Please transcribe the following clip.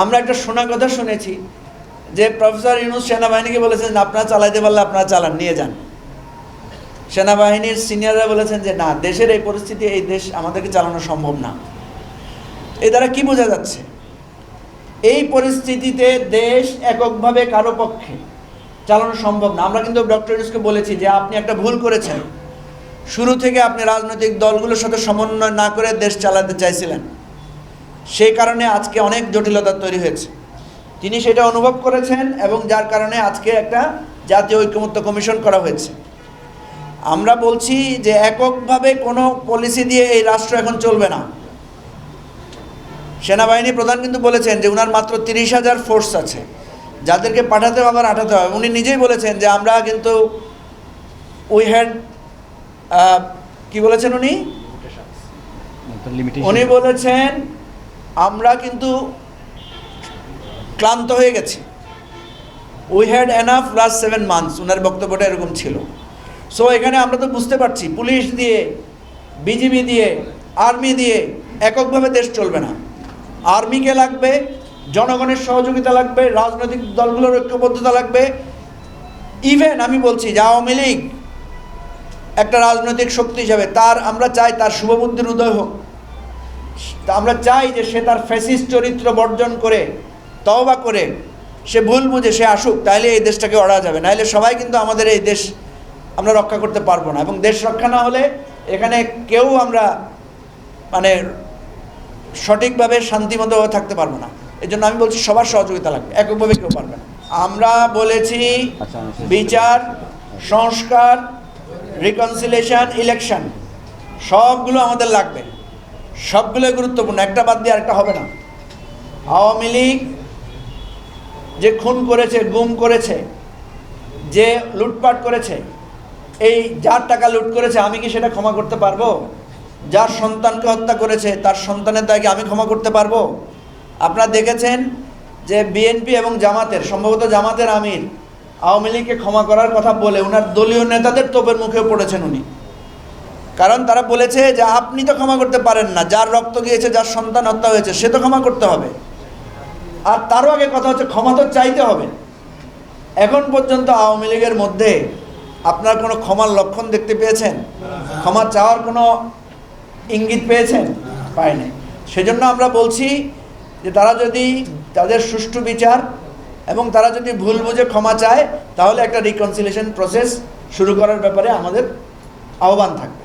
আমরা একটা শোনা কথা শুনেছি যে প্রফেসর ইউনূস সেনাবাহিনীকে বলেছেন আপনারা চালাইতে পারলে আপনারা চালান, নিয়ে যান। সেনাবাহিনীর সিনিয়ররা বলেছেন যে না, দেশের এই পরিস্থিতি, এই দেশ আমাদেরকে চালানো সম্ভব না। এ দ্বারা কি বোঝা যাচ্ছে? এই পরিস্থিতিতে দেশ এককভাবে কারো পক্ষে চালানো সম্ভব না। আমরা কিন্তু ডক্টর ইউনূসকে বলেছি যে আপনি একটা ভুল করেছেন, শুরু থেকে আপনি রাজনৈতিক দলগুলোর সাথে সমন্বয় না করে দেশ চালাতে চাইছিলেন, সেই কারণে আজকে অনেক জটিলতা তৈরি হয়েছে। তিনি সেটা অনুভব করেছেন এবং যার কারণে আজকে একটা জাতীয় ঐকমত্য কমিশন করা হয়েছে। আমরা বলছি যে এককভাবে কোনো পলিসি দিয়ে এই রাষ্ট্র এখন চলবে না। সেনাবাহিনী প্রধান কিন্তু বলেছেন যে উনার মাত্র 30,000 ফোর্স আছে, যাদেরকে পাঠাতে হবে আবার আঠাতে হবে। উনি নিজেই বলেছেন যে আমরা কিন্তু উই হ্যাড কি বলেছেন উনি বলেছেন আমরা কিন্তু ক্লান্ত হয়ে গেছি। We had enough last 7 months, ওনার বক্তব্যটা এরকম ছিল। সো এখানে আমরা তো বুঝতে পারছি পুলিশ দিয়ে, বিজিবি দিয়ে, আর্মি দিয়ে এককভাবে দেশ চলবে না। আর্মিকে লাগবে, জনগণের সহযোগিতা লাগবে, রাজনৈতিক দলগুলোর ঐক্যবদ্ধতা লাগবে। ইভেন আমি বলছি যে আওয়ামী লীগ একটা রাজনৈতিক শক্তি হিসাবে আমরা চাই তার শুভবুদ্ধির উদয় হোক। আমরা চাই যে সে তার ফ্যাসিস্ট চরিত্র বর্জন করে, তওবা করে, সে ভুল বুঝে সে আসুক, তাহলে এই দেশটাকে অড়া যাবে। নাহলে সবাই কিন্তু আমাদের এই দেশ আমরা রক্ষা করতে পারবো না, এবং দেশ রক্ষা না হলে এখানে কেউ আমরা মানে সঠিকভাবে শান্তিমতভাবে থাকতে পারবো না। এই জন্য আমি বলছি সবার সহযোগিতা লাগবে, এককভাবে কেউ পারবে না। আমরা বলেছি বিচার, সংস্কার, রিকনসিলিয়েশন, ইলেকশন সবগুলো আমাদের লাগবে, সবগুলো গুরুত্বপূর্ণ, একটা বাদ দিয়ে আরেকটা হবে না। আওয়ামী লীগ যে খুন করেছে, গুম করেছে, যে লুটপাট করেছে, এই যার টাকা লুট করেছে, আমি কি সেটা ক্ষমা করতে পারবো? যার সন্তানকে হত্যা করেছে তার সন্তানের দায়কে আমি ক্ষমা করতে পারবো? আপনারা দেখেছেন যে বিএনপি এবং জামাতের, সম্ভবত জামাতের আমির আওয়ামী লীগকে ক্ষমা করার কথা বলে ওনার দলীয় নেতাদের তোপের মুখে পড়েছেন উনি। কারণ তারা বলেছে যে আপনি তো ক্ষমা করতে পারেন না, যার রক্ত গিয়েছে, যার সন্তান হত্যা হয়েছে, সে তো ক্ষমা করতে হবে। আর তারও আগে কথা হচ্ছে ক্ষমা তো চাইতে হবে। এখন পর্যন্ত আওয়ামী লীগের মধ্যে আপনার কোনো ক্ষমার লক্ষণ দেখতে পেয়েছেন? ক্ষমা চাওয়ার কোনো ইঙ্গিত পেয়েছেন? পায়নি। সেজন্য আমরা বলছি যে তারা যদি তাদের সুষ্ঠু বিচার এবং তারা যদি ভুল বুঝে ক্ষমা চায়, তাহলে একটা রিকনসিলিয়েশন প্রসেস শুরু করার ব্যাপারে আমাদের আহ্বান থাকবে।